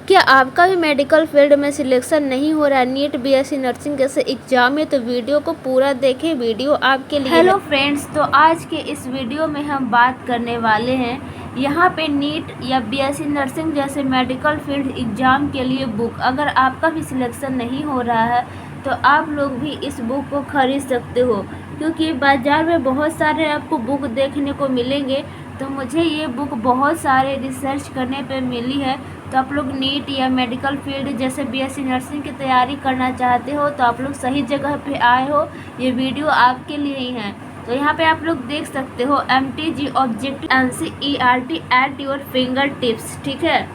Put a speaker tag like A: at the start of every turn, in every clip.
A: क्या आपका भी मेडिकल फील्ड में सिलेक्शन नहीं हो रहा है नीट बीएससी नर्सिंग जैसे एग्जाम में, तो वीडियो को पूरा देखें, वीडियो आपके लिए। हेलो फ्रेंड्स, तो आज के इस वीडियो में हम बात करने वाले हैं यहाँ पे नीट या बीएससी नर्सिंग जैसे मेडिकल फील्ड एग्जाम के लिए बुक। अगर आपका भी सिलेक्शन नहीं हो रहा है तो आप लोग भी इस बुक को खरीद सकते हो, क्योंकि बाज़ार में बहुत सारे आपको बुक देखने को मिलेंगे। तो मुझे ये बुक बहुत सारे रिसर्च करने पे मिली है। तो आप लोग नीट या मेडिकल फील्ड जैसे बीएससी नर्सिंग की तैयारी करना चाहते हो तो आप लोग सही जगह पे आए हो, ये वीडियो आपके लिए ही है। तो यहाँ पे आप लोग देख सकते हो MTG objective NCERT at your finger tips, ठीक है।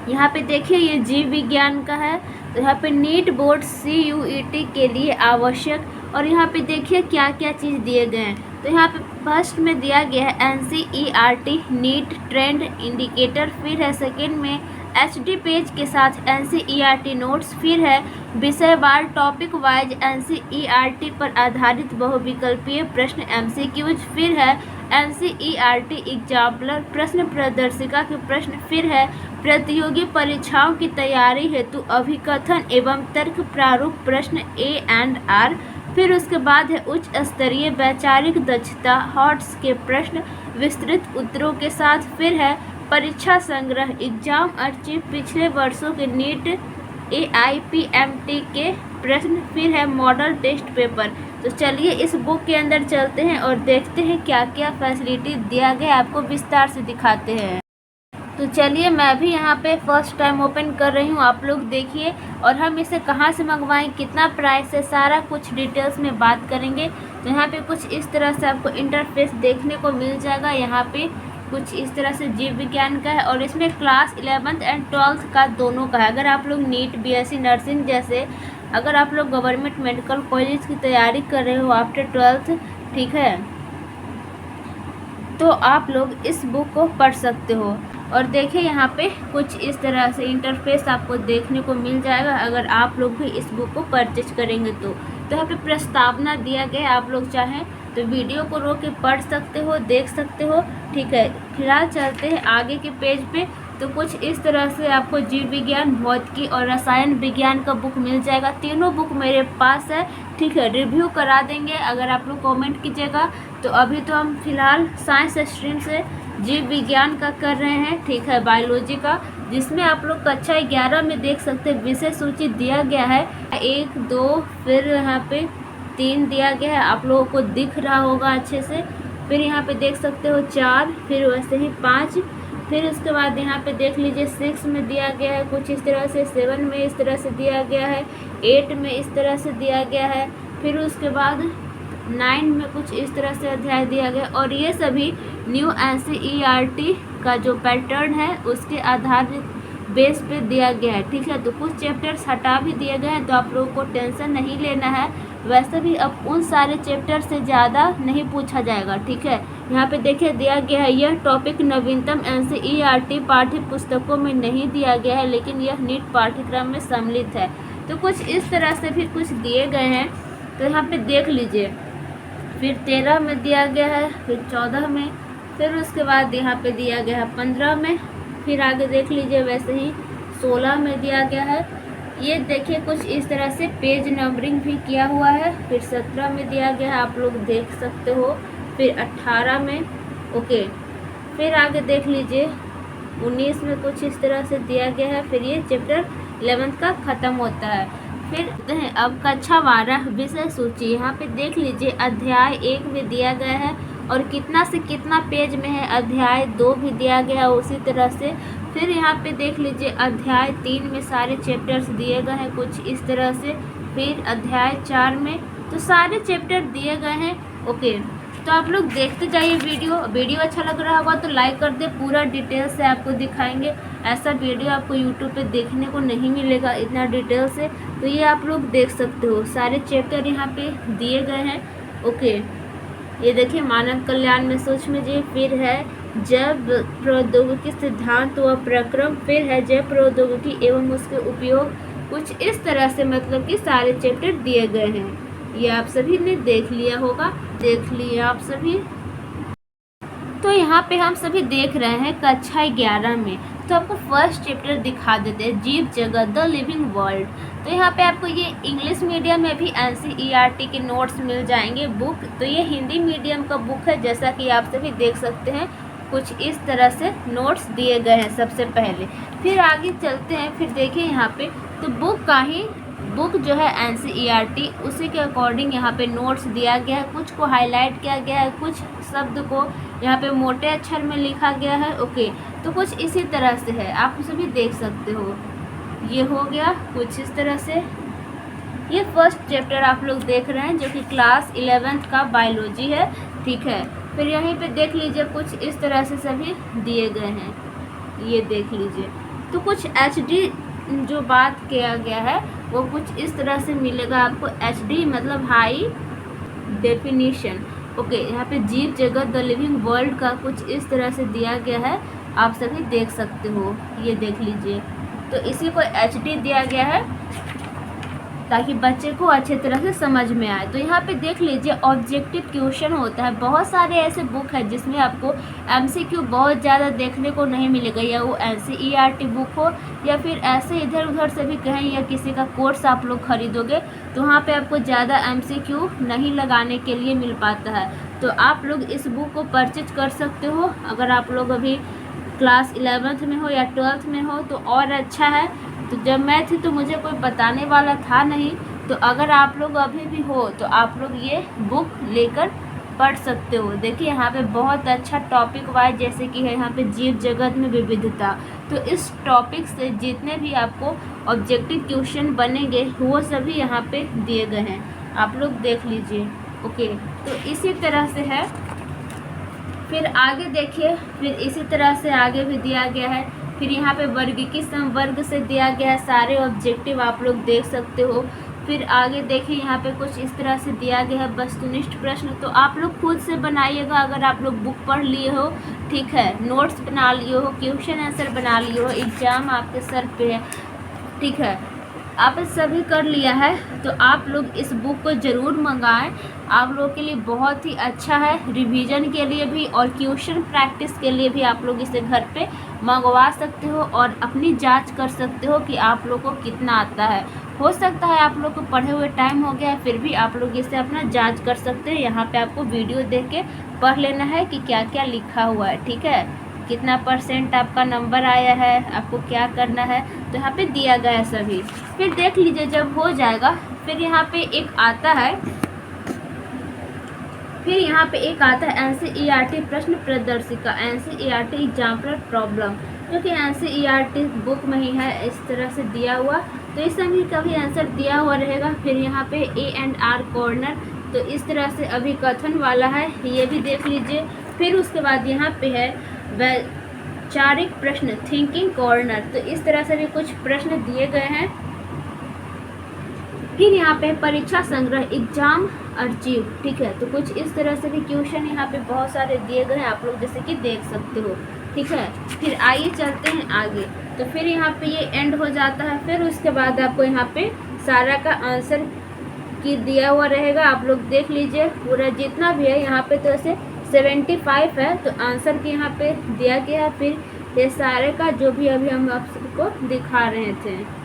A: यहाँ पे देखिए ये जीव विज्ञान का है। तो यहाँ पे नीट बोर्ड CUET के लिए आवश्यक, और यहाँ पे देखिए क्या क्या चीज़ दिए गए हैं। तो यहाँ पे फर्स्ट में दिया गया है NCERT नीट ट्रेंड इंडिकेटर, फिर है सेकेंड में HD पेज के साथ NCERT नोट्स, फिर है विषयवार टॉपिक वाइज NCERT पर आधारित बहुविकल्पीय प्रश्न MCQs, फिर है NCERT एग्जाम्पलर प्रश्न प्रदर्शिका के प्रश्न, फिर है प्रतियोगी परीक्षाओं की तैयारी हेतु अभिकथन एवं तर्क प्रारूप प्रश्न A&R, फिर उसके बाद है उच्च स्तरीय वैचारिक दक्षता हॉट्स के प्रश्न विस्तृत उत्तरों के साथ, फिर है परीक्षा संग्रह एग्जाम अर्चिव पिछले वर्षों के नीट AIPMT के प्रश्न, फिर है मॉडल टेस्ट पेपर। तो चलिए इस बुक के अंदर चलते हैं और देखते हैं क्या क्या फैसिलिटी दिया गया, आपको विस्तार से दिखाते हैं। तो चलिए मैं भी यहाँ पे फर्स्ट टाइम ओपन कर रही हूँ, आप लोग देखिए। और हम इसे कहाँ से मंगवाएं, कितना प्राइस है, सारा कुछ डिटेल्स में बात करेंगे। तो यहाँ पे कुछ इस तरह से आपको इंटरफेस देखने को मिल जाएगा। यहाँ पे कुछ इस तरह से जीव विज्ञान का है, और इसमें क्लास 11th एंड 12th का दोनों का है। अगर आप लोग नीट बीएससी नर्सिंग जैसे अगर आप लोग गवर्नमेंट मेडिकल कॉलेज की तैयारी कर रहे हो आफ्टर 12th, ठीक है, तो आप लोग इस बुक को पढ़ सकते हो। और देखिए यहाँ पे कुछ इस तरह से इंटरफेस आपको देखने को मिल जाएगा अगर आप लोग भी इस बुक को परचेज करेंगे तो। यहाँ पे प्रस्तावना दिया गया, आप लोग चाहें तो वीडियो को रोक के पढ़ सकते हो, देख सकते हो, ठीक है। फिलहाल चलते हैं आगे के पेज पे। तो कुछ इस तरह से आपको जीव विज्ञान, भौतिकी और रसायन विज्ञान का बुक मिल जाएगा। तीनों बुक मेरे पास है, ठीक है, रिव्यू करा देंगे अगर आप लोग कमेंट कीजिएगा। तो अभी तो हम फिलहाल साइंस स्ट्रीम से जीव विज्ञान का कर रहे हैं, ठीक है, बायोलॉजी का, जिसमें आप लोग कक्षा 11 में देख सकते हैं विषय सूची दिया गया है 1 2, फिर यहाँ पे 3 दिया गया है, आप लोगों को दिख रहा होगा अच्छे से। फिर यहाँ पे देख सकते हो 4, फिर वैसे ही 5, फिर उसके बाद यहाँ पे देख लीजिए 6 में दिया गया है कुछ इस तरह से, 7 में इस तरह से दिया गया है, 8 में इस तरह से दिया गया है, फिर उसके बाद 9 में कुछ इस तरह से अध्याय दिया गया। और ये सभी न्यू NCERT का जो पैटर्न है उसके आधारित बेस पे दिया गया है, ठीक है। तो कुछ चैप्टर्स हटा भी दिए गए हैं, तो आप लोगों को टेंशन नहीं लेना है। वैसे भी अब उन सारे चैप्टर से ज़्यादा नहीं पूछा जाएगा, ठीक है। यहाँ पे देखिए दिया गया है यह टॉपिक नवीनतम NCERT पाठ्य पुस्तकों में नहीं दिया गया है, लेकिन यह नीट पाठ्यक्रम में सम्मिलित है। तो कुछ इस तरह से भी कुछ दिए गए हैं, तो यहाँ पे देख लीजिए। फिर 13 में दिया गया है, फिर 14 में, फिर उसके बाद यहाँ पे दिया गया है 15 में, फिर आगे देख लीजिए वैसे ही 16 में दिया गया है। ये देखिए कुछ इस तरह से पेज नंबरिंग भी किया हुआ है। फिर 17 में दिया गया है, आप लोग देख सकते हो, फिर 18 में, ओके। फिर आगे देख लीजिए 19 में कुछ इस तरह से दिया गया है। फिर ये चैप्टर 11th का ख़त्म होता है। फिर अब कक्षा 12 विषय सूची, यहाँ पे देख लीजिए अध्याय 1 में दिया गया है और कितना से कितना पेज में है। अध्याय 2 भी दिया गया है उसी तरह से। फिर यहाँ पे देख लीजिए अध्याय 3 में सारे चैप्टर्स दिए गए हैं कुछ इस तरह से। फिर अध्याय 4 में तो सारे चैप्टर दिए गए हैं, ओके। तो आप लोग देखते जाइए वीडियो अच्छा लग रहा होगा तो लाइक कर दे, पूरा डिटेल से आपको दिखाएंगे। ऐसा वीडियो आपको यूट्यूब पे देखने को नहीं मिलेगा इतना डिटेल से। तो ये आप लोग देख सकते हो सारे चैप्टर यहाँ पे दिए गए हैं, ओके। ये देखिए मानव कल्याण में सूक्ष्म जीव, फिर है जैव प्रौद्योगिकी सिद्धांत व प्रक्रम, फिर है जैव प्रौद्योगिकी एवं उसके उपयोग। कुछ इस तरह से मतलब कि सारे चैप्टर दिए गए हैं। ये आप सभी ने देख लिया होगा, देख लिए आप सभी। तो यहाँ पे हम सभी देख रहे हैं कक्षा 11 में। तो आपको फर्स्ट चैप्टर दिखा देते हैं, जीव जगत द लिविंग वर्ल्ड। तो यहाँ पे आपको ये इंग्लिश मीडियम में भी NCERT के नोट्स मिल जाएंगे बुक। तो ये हिंदी मीडियम का बुक है, जैसा कि आप सभी देख सकते हैं कुछ इस तरह से नोट्स दिए गए हैं सबसे पहले। फिर आगे चलते हैं, फिर देखिए यहाँ पे तो बुक जो है NCERT उसी के अकॉर्डिंग यहाँ पे नोट्स दिया गया है। कुछ को हाईलाइट किया गया है, कुछ शब्द को यहाँ पे मोटे अक्षर में लिखा गया है। ओके, तो कुछ इसी तरह से है, आप उसे भी देख सकते हो। ये हो गया कुछ इस तरह से। ये फर्स्ट चैप्टर आप लोग देख रहे हैं जो कि क्लास 11th का बायोलॉजी है, ठीक है। फिर यहीं पे देख लीजिए कुछ इस तरह से सभी दिए गए हैं, ये देख लीजिए। तो कुछ HD जो बात किया गया है वो कुछ इस तरह से मिलेगा आपको। HD मतलब हाई डेफिनीशन। ओके, यहाँ पे जीव जगत द लिविंग वर्ल्ड का कुछ इस तरह से दिया गया है, आप सभी देख सकते हो, ये देख लीजिए। तो इसी को HD दिया गया है ताकि बच्चे को अच्छे तरह से समझ में आए। तो यहाँ पे देख लीजिए ऑब्जेक्टिव क्वेश्चन होता है। बहुत सारे ऐसे बुक है जिसमें आपको MCQ बहुत ज़्यादा देखने को नहीं मिलेगा, या वो NCERT बुक हो या फिर ऐसे इधर उधर से भी कहें, या किसी का कोर्स आप लोग खरीदोगे तो वहाँ पे आपको ज़्यादा MCQ नहीं लगाने के लिए मिल पाता है। तो आप लोग इस बुक को परचेज कर सकते हो अगर आप लोग अभी क्लास 11th में हो या 12th में हो तो और अच्छा है। तो जब मैं थी तो मुझे कोई बताने वाला था नहीं, तो अगर आप लोग अभी भी हो तो आप लोग ये बुक लेकर पढ़ सकते हो। देखिए यहाँ पे बहुत अच्छा टॉपिक वाइज जैसे कि है यहाँ पे जीव जगत में विविधता। तो इस टॉपिक से जितने भी आपको ऑब्जेक्टिव क्वेश्चन बनेंगे वो सभी यहाँ पे दिए गए हैं, आप लोग देख लीजिए। ओके, तो इसी तरह से है। फिर आगे देखिए, फिर इसी तरह से आगे भी दिया गया है। फिर यहाँ पे वर्ग की संवर्ग से दिया गया है, सारे ऑब्जेक्टिव आप लोग देख सकते हो। फिर आगे देखिए यहाँ पे कुछ इस तरह से दिया गया है वस्तुनिष्ठ प्रश्न। तो आप लोग खुद से बनाइएगा अगर आप लोग बुक पढ़ लिए हो, ठीक है, नोट्स बना लिए हो, क्वेश्चन आंसर बना लिए हो, एग्जाम आपके सर पे है, ठीक है, आप सभी कर लिया है तो आप लोग इस बुक को ज़रूर मंगाएं। आप लोगों के लिए बहुत ही अच्छा है, रिवीजन के लिए भी और क्वेश्चन प्रैक्टिस के लिए भी आप लोग इसे घर पे मंगवा सकते हो और अपनी जांच कर सकते हो कि आप लोग को कितना आता है। हो सकता है आप लोग को पढ़े हुए टाइम हो गया है, फिर भी आप लोग इसे अपना जांच कर सकते हैं। यहाँ पे आपको वीडियो देख के पढ़ लेना है कि क्या क्या लिखा हुआ है, ठीक है, कितना % आपका नंबर आया है, आपको क्या करना है, तो यहाँ पे दिया गया है सभी। फिर देख लीजिए जब हो जाएगा, फिर यहाँ पे एक आता है, फिर यहाँ पे एक आता है NCERT प्रश्न प्रदर्शिका, NCERT एग्जाम्पलर प्रॉब्लम, जो कि NCERT बुक में ही है इस तरह से दिया हुआ। तो इस सभी का भी आंसर दिया हुआ रहेगा। फिर यहाँ पे A&R कॉर्नर, तो इस तरह से अभी कथन वाला है, ये भी देख लीजिए। फिर उसके बाद यहाँ पे है वैचारिक प्रश्न, थिंकिंग कॉर्नर, तो इस तरह से भी कुछ प्रश्न दिए गए हैं। फिर यहाँ पे परीक्षा संग्रह, एग्जाम अर्चीव, ठीक है, तो कुछ इस तरह से भी क्वेश्चन यहाँ पे बहुत सारे दिए गए हैं, आप लोग जैसे कि देख सकते हो, ठीक है। फिर आइए चलते हैं आगे। तो फिर यहाँ पे ये एंड हो जाता है। फिर उसके बाद आपको यहाँ पे सारा का आंसर की दिया हुआ रहेगा, आप लोग देख लीजिए पूरा जितना भी है। यहाँ पे तो ऐसे 75 है, तो आंसर की यहाँ पे दिया गया है। फिर ये सारे का जो भी अभी हम आप सबको दिखा रहे थे,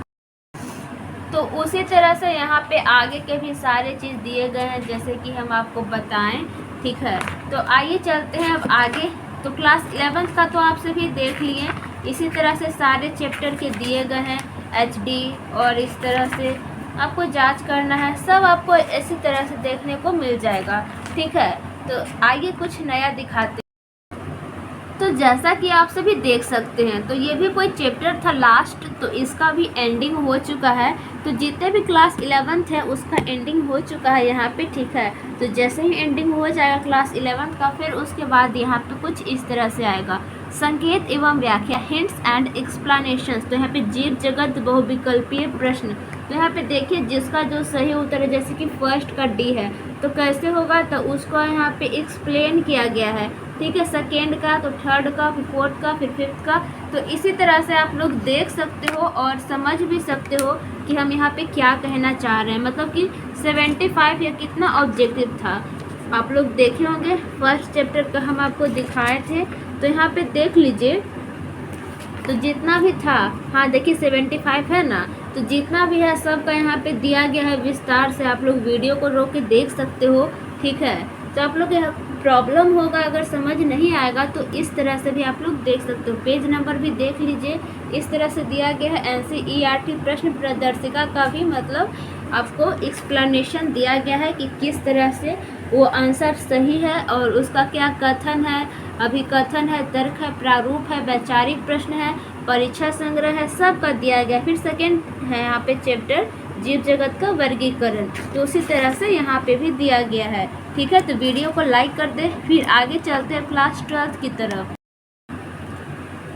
A: तो उसी तरह से यहाँ पे आगे के भी सारे चीज़ दिए गए हैं जैसे कि हम आपको बताएं, ठीक है। तो आइए चलते हैं अब आगे। तो क्लास 11th का तो आप सभी देख लिए, इसी तरह से सारे चैप्टर के दिए गए हैं HD, और इस तरह से आपको जांच करना है, सब आपको इसी तरह से देखने को मिल जाएगा, ठीक है। तो आइए कुछ नया दिखाते हैं। तो जैसा कि आप सभी देख सकते हैं, तो ये भी कोई चैप्टर था लास्ट, तो इसका भी एंडिंग हो चुका है। तो जितने भी क्लास 11th है उसका एंडिंग हो चुका है यहाँ पे, ठीक है। तो जैसे ही एंडिंग हो जाएगा क्लास 11th का, फिर उसके बाद यहाँ पे कुछ इस तरह से आएगा, संकेत एवं व्याख्या, हिंट्स एंड एक्सप्लेनेशंस। तो यहाँ पे जीव जगत बहुविकल्पीय प्रश्न, तो यहाँ पे देखिए जिसका जो सही उत्तर है, जैसे कि फर्स्ट का D है, तो कैसे होगा, तो उसको यहाँ पे एक्सप्लेन किया गया है, ठीक है। सेकेंड का, तो थर्ड का, फिर फोर्थ का, फिर फिफ्थ का। तो इसी तरह से आप लोग देख सकते हो और समझ भी सकते हो कि हम यहाँ पे क्या कहना चाह रहे हैं, मतलब कि 75 या कितना ऑब्जेक्टिव था। आप लोग देखे होंगे फर्स्ट चैप्टर का हम आपको दिखाए थे। तो यहाँ पे देख लीजिए तो जितना भी था, हाँ देखिए 75 है ना, तो जितना भी है सबका यहाँ पे दिया गया है विस्तार से। आप लोग वीडियो को रोक के देख सकते हो, ठीक है। तो आप लोग यहाँ प्रॉब्लम होगा अगर समझ नहीं आएगा तो इस तरह से भी आप लोग देख सकते हो। पेज नंबर भी देख लीजिए, इस तरह से दिया गया है। एनसीईआरटी प्रश्न प्रदर्शिका का भी मतलब आपको एक्सप्लेनेशन दिया गया है कि किस तरह से वो आंसर सही है और उसका क्या कथन है, अभिकथन है, तर्क है, प्रारूप है, वैचारिक प्रश्न है, परीक्षा संग्रह है, सब का दिया गया। फिर सेकेंड है यहाँ पे चैप्टर जीव जगत का वर्गीकरण, तो उसी तरह से यहाँ पे भी दिया गया है, ठीक है। तो वीडियो को लाइक कर दे। फिर आगे चलते हैं क्लास 12 की तरफ।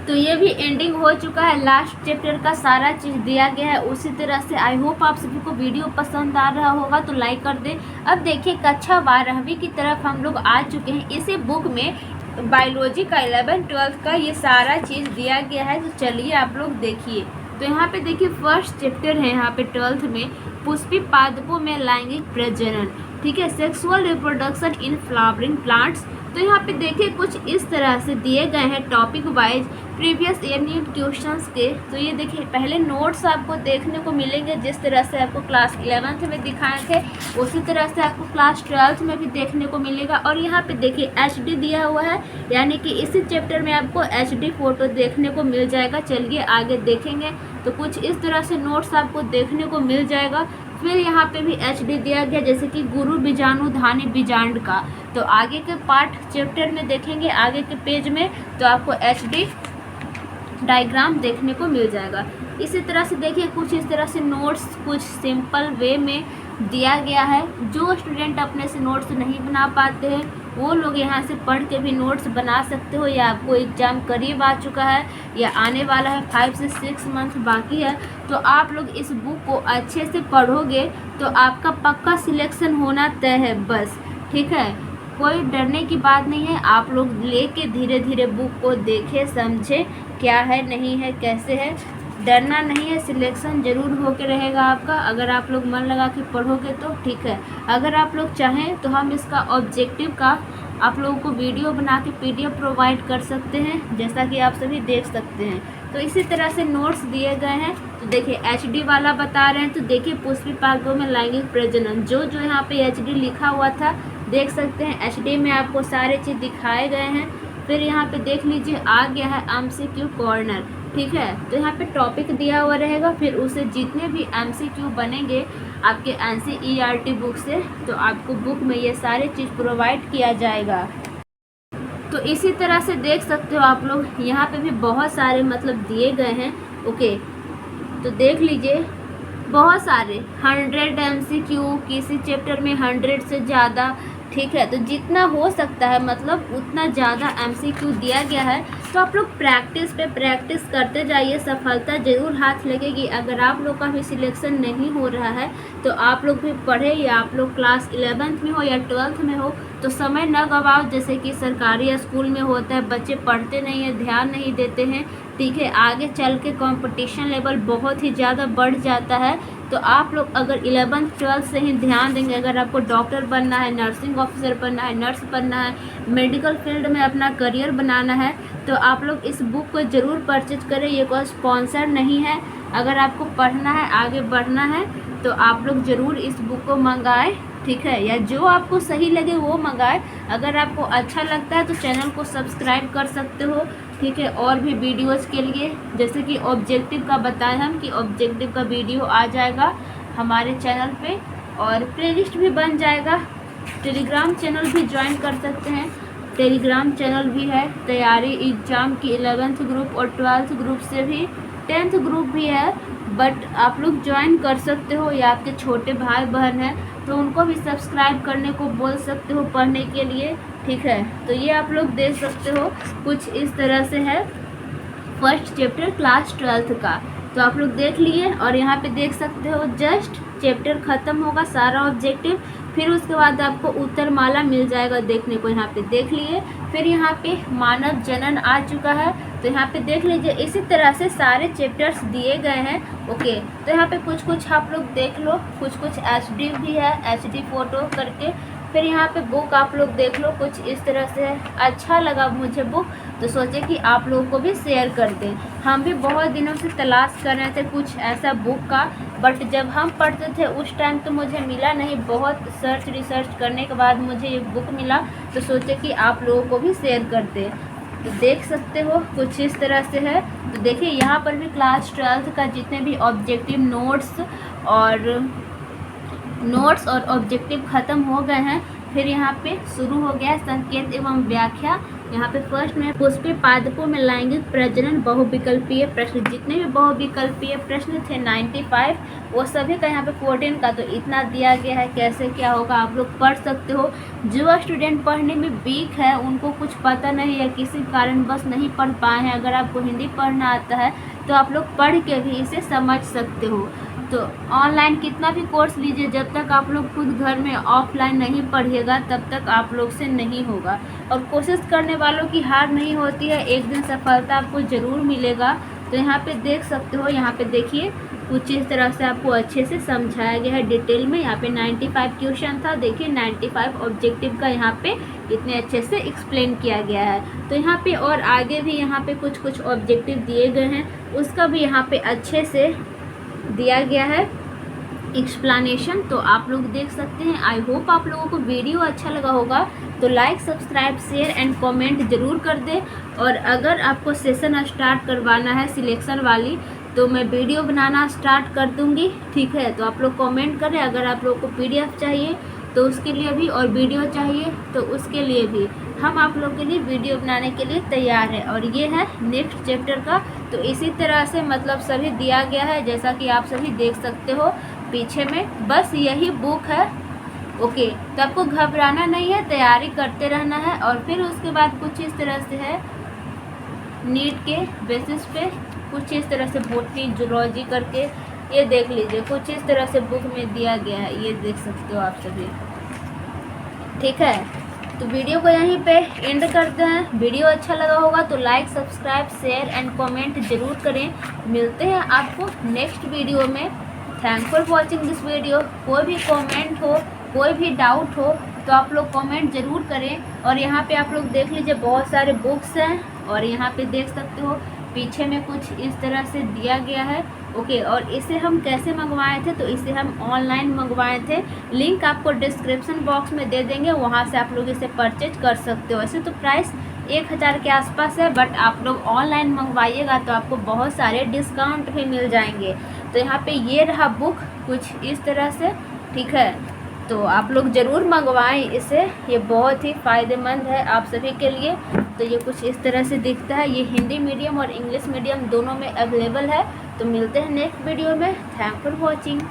A: तो ये भी एंडिंग हो चुका है, लास्ट चैप्टर का सारा चीज़ दिया गया है उसी तरह से। आई होप आप सभी को वीडियो पसंद आ रहा होगा, तो लाइक कर दे। अब देखिए कक्षा 12वीं की तरफ हम लोग आ चुके हैं। इसी बुक में बायोलॉजी का 11, 12 का ये सारा चीज़ दिया गया है, तो चलिए आप लोग देखिए। तो यहाँ पे देखिए फर्स्ट चैप्टर है यहाँ पे 12th में, पुष्पी पादपों में लैंगिक प्रजनन, ठीक है, sexual reproduction in flowering plants. तो यहाँ पे देखिए कुछ इस तरह से दिए गए हैं topic wise previous unit questions के। तो ये देखिए पहले नोट्स आपको देखने को मिलेंगे, जिस तरह से आपको क्लास 11th में दिखाए थे उसी तरह से आपको क्लास 12th में भी देखने को मिलेगा। और यहाँ पे देखिए HD दिया हुआ है, यानी कि इसी चैप्टर में आपको HD फोटो देखने को मिल जाएगा। चलिए आगे देखेंगे। तो कुछ इस तरह से नोट्स आपको देखने को मिल जाएगा। फिर यहाँ पे भी HD दिया गया, जैसे कि गुरु बीजाणु धानी बीजांड का। तो आगे के पार्ट चैप्टर में देखेंगे, आगे के पेज में तो आपको HD डायग्राम देखने को मिल जाएगा। इसी तरह से देखिए कुछ इस तरह से नोट्स कुछ सिंपल वे में दिया गया है। जो स्टूडेंट अपने से नोट्स नहीं बना पाते हैं वो लोग यहाँ से पढ़ के भी नोट्स बना सकते हो, या आपको एग्ज़ाम करीब आ चुका है या आने वाला है, 5 से 6 मंथ बाकी है, तो आप लोग इस बुक को अच्छे से पढ़ोगे तो आपका पक्का सिलेक्शन होना तय है बस, ठीक है। कोई डरने की बात नहीं है, आप लोग लेके धीरे धीरे बुक को देखें, समझे क्या है, नहीं है, कैसे है। डरना नहीं है, सिलेक्शन जरूर होके रहेगा आपका अगर आप लोग मन लगा के पढ़ोगे तो, ठीक है। अगर आप लोग चाहें तो हम इसका ऑब्जेक्टिव का आप लोगों को वीडियो बना के PDF प्रोवाइड कर सकते हैं, जैसा कि आप सभी देख सकते हैं। तो इसी तरह से नोट्स दिए गए हैं। तो देखिए HD वाला बता रहे हैं, तो देखिए पुष्पी पादपों में लैंगिक प्रजनन, जो यहाँ पे HD लिखा हुआ था देख सकते हैं। HD में आपको सारे चीज़ दिखाए गए हैं। फिर यहाँ पे देख लीजिए आ गया है MCQ कॉर्नर, ठीक है। तो यहाँ पे टॉपिक दिया हुआ रहेगा, फिर उसे जितने भी MCQ बनेंगे आपके NCERT बुक से, तो आपको बुक में ये सारे चीज़ प्रोवाइड किया जाएगा। तो इसी तरह से देख सकते हो आप लोग, यहाँ पे भी बहुत सारे मतलब दिए गए हैं, ओके। तो देख लीजिए बहुत सारे 100 MCQ, किसी चैप्टर में 100 से ज़्यादा, ठीक है। तो जितना हो सकता है मतलब उतना ज़्यादा MCQ दिया गया है। तो आप लोग प्रैक्टिस पे प्रैक्टिस करते जाइए, सफलता ज़रूर हाथ लगेगी। अगर आप लोग का भी सिलेक्शन नहीं हो रहा है तो आप लोग भी पढ़े, या आप लोग क्लास 11th में हो या 12th में हो तो समय न गवाओ। जैसे कि सरकारी स्कूल में होता है, बच्चे पढ़ते नहीं हैं, ध्यान नहीं देते हैं, ठीक है। आगे चल के कंपटीशन लेवल बहुत ही ज़्यादा बढ़ जाता है। तो आप लोग अगर 11th 12th से ही ध्यान देंगे, अगर आपको डॉक्टर बनना है, नर्सिंग ऑफिसर बनना है, नर्स बनना है, मेडिकल फील्ड में अपना करियर बनाना है, तो आप लोग इस बुक को ज़रूर परचेज करें। ये कोई स्पॉन्सर नहीं है। अगर आपको पढ़ना है, आगे बढ़ना है, तो आप लोग ज़रूर इस बुक को मंगाएं, ठीक है। या जो आपको सही लगे वो मंगाएं। अगर आपको अच्छा लगता है तो चैनल को सब्सक्राइब कर सकते हो, ठीक है। और भी वीडियोज़ के लिए, जैसे कि ऑब्जेक्टिव का बताएं हम कि ऑब्जेक्टिव का वीडियो आ जाएगा हमारे चैनल पे, और प्लेलिस्ट भी बन जाएगा। टेलीग्राम चैनल भी ज्वाइन कर सकते हैं, टेलीग्राम चैनल भी है। तैयारी एग्ज़ाम की 11th ग्रुप और 12th ग्रुप से भी 10th ग्रुप भी है, बट आप लोग ज्वाइन कर सकते हो, या आपके छोटे भाई बहन हैं तो उनको भी सब्सक्राइब करने को बोल सकते हो पढ़ने के लिए, ठीक है। तो ये आप लोग देख सकते हो कुछ इस तरह से है फर्स्ट चैप्टर क्लास 12th का। तो आप लोग देख लिए, और यहाँ पे देख सकते हो जस्ट चैप्टर ख़त्म होगा सारा ऑब्जेक्टिव, फिर उसके बाद आपको उत्तरमाला मिल जाएगा देखने को, यहाँ पे देख लिए। फिर यहाँ पे मानव जनन आ चुका है, तो यहाँ पे देख लीजिए। इसी तरह से सारे चैप्टर्स दिए गए हैं, ओके। तो यहाँ पे कुछ कुछ आप लोग देख लो, कुछ कुछ HD भी है, HD फ़ोटो करके। फिर यहाँ पे बुक आप लोग देख लो, कुछ इस तरह से है। अच्छा लगा मुझे बुक, तो सोचे कि आप लोगों को भी शेयर कर दें। हम भी बहुत दिनों से तलाश कर रहे थे कुछ ऐसा बुक का, बट जब हम पढ़ते थे उस टाइम तो मुझे मिला नहीं। बहुत रिसर्च करने के बाद मुझे ये बुक मिला, तो सोचे कि आप लोगों को भी शेयर कर दें। तो देख सकते हो कुछ इस तरह से है। तो देखिए यहाँ पर भी क्लास 12th का जितने भी ऑब्जेक्टिव नोट्स और ऑब्जेक्टिव ख़त्म हो गए हैं। फिर यहाँ पे शुरू हो गया संकेत एवं व्याख्या। यहाँ पे फर्स्ट में पुष्पे पादपों में लैंगिक प्रजनन बहुविकल्पीय प्रश्न, जितने भी बहुविकल्पीय प्रश्न थे 95, वो सभी का यहाँ पे 14 का तो इतना दिया गया है। कैसे क्या होगा आप लोग पढ़ सकते हो। जो स्टूडेंट पढ़ने में वीक है, उनको कुछ पता नहीं है, किसी कारणवश नहीं पढ़ पाए हैं, अगर आपको हिंदी पढ़ना आता है तो आप लोग पढ़ के भी इसे समझ सकते हो। तो ऑनलाइन कितना भी कोर्स लीजिए, जब तक आप लोग खुद घर में ऑफलाइन नहीं पढ़िएगा तब तक आप लोग से नहीं होगा। और कोशिश करने वालों की हार नहीं होती है, एक दिन सफलता आपको ज़रूर मिलेगा। तो यहाँ पे देख सकते हो, यहाँ पे देखिए कुछ इस तरह से आपको अच्छे से समझाया गया है डिटेल में। यहाँ पे 95 क्वेश्चन था, देखिए 95 ऑब्जेक्टिव का यहाँ पे इतने अच्छे से एक्सप्लेन किया गया है। तो यहाँ पे और आगे भी यहाँ पे कुछ ऑब्जेक्टिव दिए गए हैं, उसका भी यहाँ पे अच्छे से दिया गया है एक्सप्लेनेशन। तो आप लोग देख सकते हैं। आई होप आप लोगों को वीडियो अच्छा लगा होगा, तो like subscribe share and comment ज़रूर कर दें। और अगर आपको सेशन स्टार्ट करवाना है सिलेक्शन वाली, तो मैं वीडियो बनाना स्टार्ट कर दूंगी, ठीक है। तो आप लोग कमेंट करें। अगर आप लोगों को PDF चाहिए तो उसके लिए भी, और वीडियो चाहिए तो उसके लिए भी, हम आप लोग के लिए वीडियो बनाने के लिए तैयार है। और ये है नेक्स्ट चैप्टर का। तो इसी तरह से मतलब सभी दिया गया है, जैसा कि आप सभी देख सकते हो पीछे में। बस यही बुक है, ओके। तो आपको घबराना नहीं है, तैयारी करते रहना है। और फिर उसके बाद कुछ इस तरह से है, नीट के बेसिस पे कुछ इस तरह से बॉटनी जूलॉजी करके, ये देख लीजिए कुछ इस तरह से बुक में दिया गया है, ये देख सकते हो आप सभी, ठीक है। तो वीडियो को यहीं पे एंड करते हैं। वीडियो अच्छा लगा होगा तो like subscribe share and comment जरूर करें। मिलते हैं आपको नेक्स्ट वीडियो में। Thank for watching this video. कोई भी कमेंट हो, कोई भी डाउट हो तो आप लोग कमेंट ज़रूर करें। और यहाँ पे आप लोग देख लीजिए बहुत सारे बुक्स हैं, और यहाँ पे देख सकते हो पीछे में कुछ इस तरह से दिया गया है, ओके। और इसे हम कैसे मंगवाए थे, तो इसे हम ऑनलाइन मंगवाए थे। लिंक आपको डिस्क्रिप्शन बॉक्स में दे देंगे, वहाँ से आप लोग इसे परचेज कर सकते हो। वैसे तो प्राइस 1000 के आसपास है, बट आप लोग ऑनलाइन मंगवाइएगा तो आपको बहुत सारे डिस्काउंट भी मिल जाएंगे। तो यहाँ पे ये रहा बुक कुछ इस तरह से, ठीक है। तो आप लोग ज़रूर मंगवाएं इसे, ये बहुत ही फ़ायदेमंद है आप सभी के लिए। तो ये कुछ इस तरह से दिखता है। ये हिंदी मीडियम और इंग्लिश मीडियम दोनों में अवेलेबल है। तो मिलते हैं नेक्स्ट वीडियो में। Thank for watching.